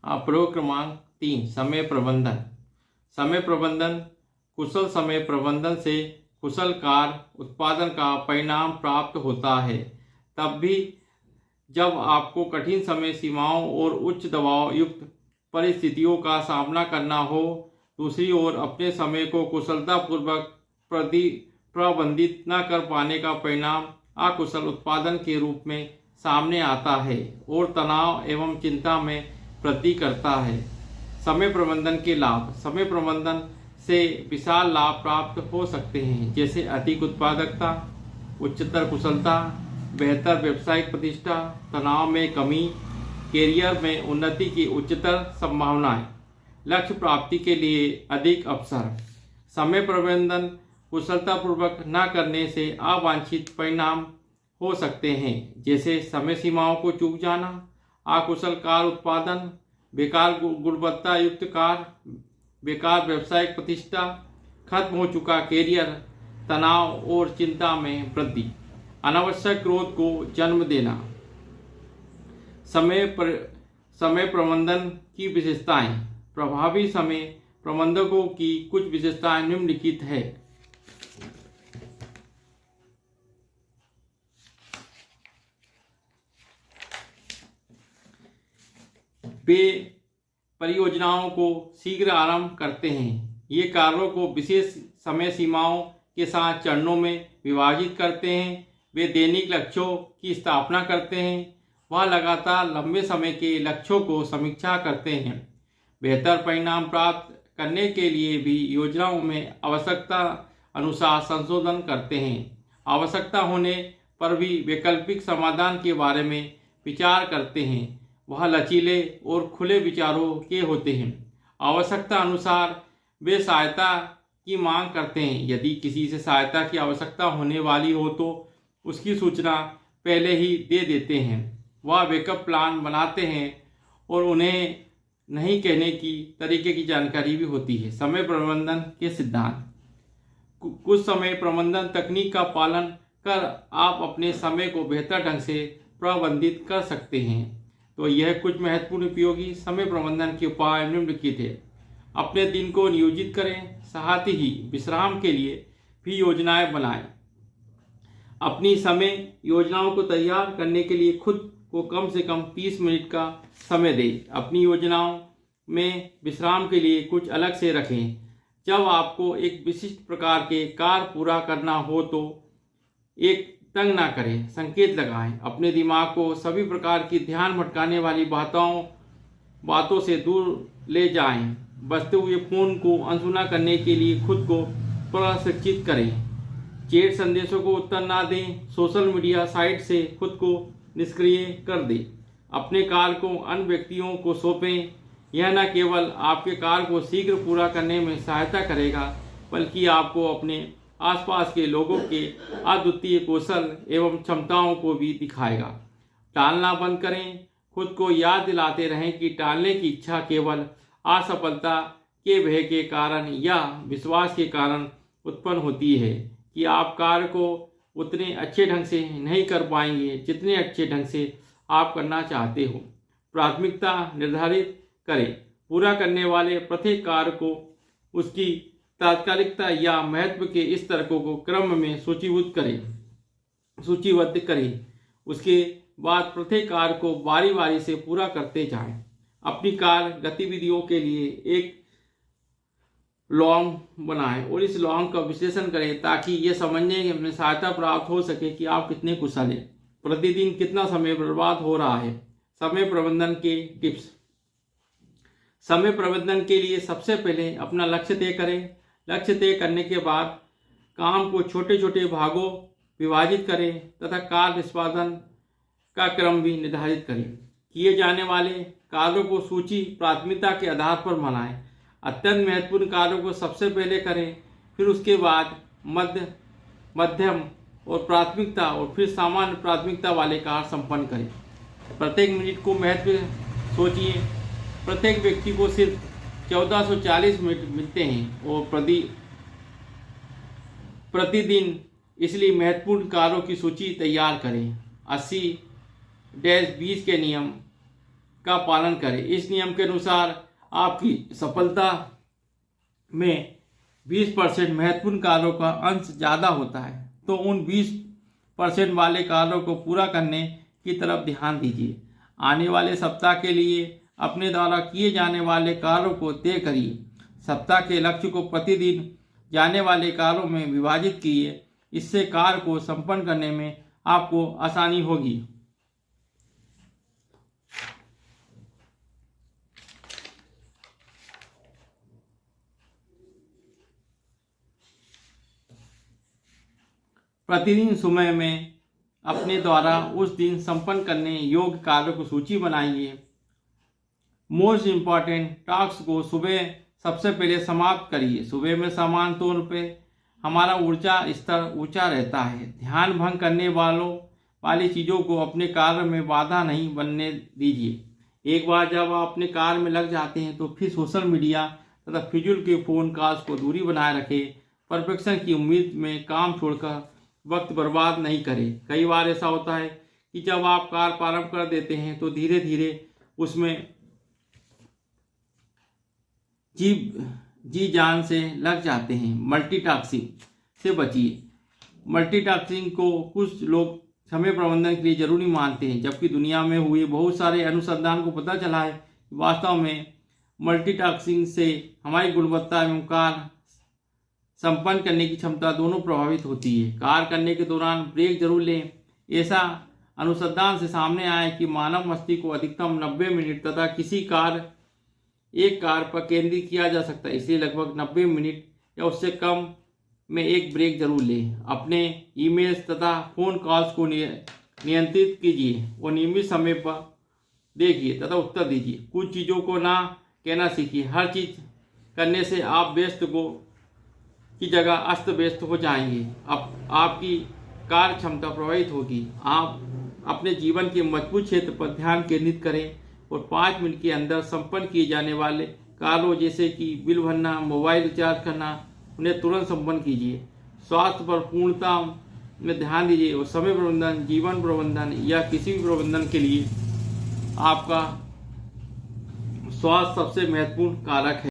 प्रयोग क्रमांक 3, समय प्रबंधन। समय प्रबंधन कुशल समय प्रबंधन से कुशल कार्य उत्पादन का परिणाम प्राप्त होता है। तब भी जब आपको कठिन समय सीमाओं और उच्च दबाव युक्त परिस्थितियों का सामना करना हो। दूसरी ओर अपने समय को कुशलतापूर्वक प्रबंधित न कर पाने का परिणाम अकुशल उत्पादन के रूप में सामने आता है और तनाव एवं चिंता में वृद्धि करता है। समय प्रबंधन के लाभ। समय प्रबंधन से विशाल लाभ प्राप्त हो सकते हैं, जैसे अधिक उत्पादकता, उच्चतर कुशलता, बेहतर व्यावसायिक प्रतिष्ठा, तनाव में कमी, कैरियर में उन्नति की उच्चतर संभावनाएं, लक्ष्य प्राप्ति के लिए अधिक अवसर। समय प्रबंधन कुशलतापूर्वक न करने से अवांछित परिणाम हो सकते हैं, जैसे समय सीमाओं को चूक जाना, अकुशल कार्य उत्पादन, बेकार गुणवत्ता युक्त कार्य, बेकार व्यावसायिक प्रतिष्ठा, खत्म हो चुका कैरियर, तनाव और चिंता में वृद्धि, अनावश्यक क्रोध को जन्म देना। समय प्रबंधन की विशेषताएं। प्रभावी समय प्रबंधकों की कुछ विशेषताएं निम्नलिखित है। वे परियोजनाओं को शीघ्र आरंभ करते हैं। ये कार्यों को विशेष समय सीमाओं के साथ चरणों में विभाजित करते हैं। वे दैनिक लक्ष्यों की स्थापना करते हैं। वह लगातार लंबे समय के लक्ष्यों को समीक्षा करते हैं। बेहतर परिणाम प्राप्त करने के लिए भी योजनाओं में आवश्यकता अनुसार संशोधन करते हैं। आवश्यकता होने पर भी वैकल्पिक समाधान के बारे में विचार करते हैं। वह लचीले और खुले विचारों के होते हैं। आवश्यकता अनुसार वे सहायता की मांग करते हैं। यदि किसी से सहायता की आवश्यकता होने वाली हो तो उसकी सूचना पहले ही दे देते हैं। वह बैकअप प्लान बनाते हैं और उन्हें नहीं कहने की तरीके की जानकारी भी होती है। समय प्रबंधन के सिद्धांत। कुछ समय प्रबंधन तकनीक का पालन कर आप अपने समय को बेहतर ढंग से प्रबंधित कर सकते हैं। तो यह कुछ महत्वपूर्ण उपयोगी समय प्रबंधन के उपाय निम्नलिखित है। अपने दिन को नियोजित करें, साथ ही विश्राम के लिए भी योजनाएं बनाएं। अपनी समय योजनाओं को तैयार करने के लिए खुद को कम से कम 30 मिनट का समय दें। अपनी योजनाओं में विश्राम के लिए कुछ अलग से रखें। जब आपको एक विशिष्ट प्रकार के कार्य पूरा करना हो तो एक तंग ना करें, संकेत लगाएं। अपने दिमाग को सभी प्रकार की ध्यान भटकाने वाली बातों से दूर ले जाएं। बजते हुए फोन को अनसुना करने के लिए खुद को प्रशिक्षित करें। चैट संदेशों को उत्तर ना दें। सोशल मीडिया साइट से खुद को निष्क्रिय कर दें। अपने कार्य को अन्य व्यक्तियों को सौंपें। यह न केवल आपके कार्य को शीघ्र पूरा करने में सहायता करेगा, बल्कि आपको अपने आसपास के लोगों के अद्वितीय कौशल एवं क्षमताओं को भी दिखाएगा। टालना बंद करें। खुद को याद दिलाते रहें कि टालने की इच्छा केवल असफलता के भय के कारण या विश्वास के कारण उत्पन्न होती है कि आप कार्य को उतने अच्छे ढंग से नहीं कर पाएंगे जितने अच्छे ढंग से आप करना चाहते हो। प्राथमिकता निर्धारित करें। पूरा करने वाले प्रत्येक कार्य को उसकी तात्कालिकता या महत्व के स्तर को क्रम में सूचीबद्ध करें। उसके बाद प्रत्येक कार्य को बारी बारी से पूरा करते जाएं। अपनी कार्य गतिविधियों के लिए एक लॉन्ग बनाएं और इस लॉन्ग का विश्लेषण करें ताकि ये समझने में सहायता प्राप्त हो सके कि आप कितने कुशल हैं। प्रतिदिन कितना समय बर्बाद हो रहा है। समय प्रबंधन के टिप्स। समय प्रबंधन के लिए सबसे पहले अपना लक्ष्य तय करें। लक्ष्य तय करने के बाद काम को छोटे छोटे भागों विभाजित करें तथा कार्य निष्पादन का क्रम भी निर्धारित करें। किए जाने वाले कार्यों को सूची प्राथमिकता के आधार पर बनाएं। अत्यंत महत्वपूर्ण कार्यों को सबसे पहले करें, फिर उसके बाद मध्यम और प्राथमिकता और फिर सामान्य प्राथमिकता वाले कार्य संपन्न करें। प्रत्येक मिनट को महत्व सोचिए। प्रत्येक व्यक्ति को सिर्फ 1440 मिनट मिलते हैं और प्रतिदिन, इसलिए महत्वपूर्ण कार्यों की सूची तैयार करें। 80-20 के नियम का पालन करें। इस नियम के अनुसार आपकी सफलता में 20% महत्वपूर्ण कार्यों का अंश ज़्यादा होता है, तो उन 20% वाले कार्यों को पूरा करने की तरफ ध्यान दीजिए। आने वाले सप्ताह के लिए अपने द्वारा किए जाने वाले कार्यों को तय करिए। सप्ताह के लक्ष्य को प्रतिदिन जाने वाले कार्यों में विभाजित कीजिए। इससे कार्य को संपन्न करने में आपको आसानी होगी। प्रतिदिन सुबह में अपने द्वारा उस दिन संपन्न करने योग्य कार्यों की सूची बनाइए। मोस्ट इम्पॉर्टेंट टास्क को सुबह सबसे पहले समाप्त करिए। सुबह में सामान्य तौर पे हमारा ऊर्जा स्तर ऊंचा रहता है। ध्यान भंग करने वाली चीज़ों को अपने कार्य में बाधा नहीं बनने दीजिए। एक बार जब आप अपने कार्य में लग जाते हैं तो फिर सोशल मीडिया तथा फिजूल के फ़ोन कॉल्स को दूरी बनाए रखें। परफेक्शन की उम्मीद में काम छोड़कर वक्त बर्बाद नहीं करें। कई बार ऐसा होता है कि जब आप कार्य प्रारंभ कर देते हैं तो धीरे धीरे उसमें जी जान से लग जाते हैं। मल्टीटास्किंग से बचिए। मल्टीटास्किंग को कुछ लोग समय प्रबंधन के लिए जरूरी मानते हैं, जबकि दुनिया में हुए बहुत सारे अनुसंधान को पता चला है कि वास्तव में मल्टीटास्किंग से हमारी गुणवत्ता एवं कार्य संपन्न करने की क्षमता दोनों प्रभावित होती है। कार्य करने के दौरान ब्रेक जरूर लें। ऐसा अनुसंधान से सामने आया है कि मानव मस्तिष्क को अधिकतम 90 मिनट तथा एक कार्य पर केंद्रित किया जा सकता है। इसलिए लगभग 90 मिनट या उससे कम में एक ब्रेक जरूर लें। अपने ईमेल्स तथा फ़ोन कॉल्स को नियंत्रित कीजिए और नियमित समय पर देखिए तथा उत्तर दीजिए। कुछ चीज़ों को ना कहना सीखिए। हर चीज़ करने से आप व्यस्त की जगह अस्त व्यस्त हो जाएंगे। अब आपकी कार्य क्षमता प्रभावित होगी। आप अपने जीवन के मजबूत क्षेत्र पर ध्यान केंद्रित करें और 5 मिनट के अंदर संपन्न किए जाने वाले कार्यों जैसे कि बिल भरना, मोबाइल रिचार्ज करना, उन्हें तुरंत संपन्न कीजिए। स्वास्थ्य पर पूर्णता में ध्यान दीजिए और समय प्रबंधन, जीवन प्रबंधन या किसी भी प्रबंधन के लिए आपका स्वास्थ्य सबसे महत्वपूर्ण कारक है।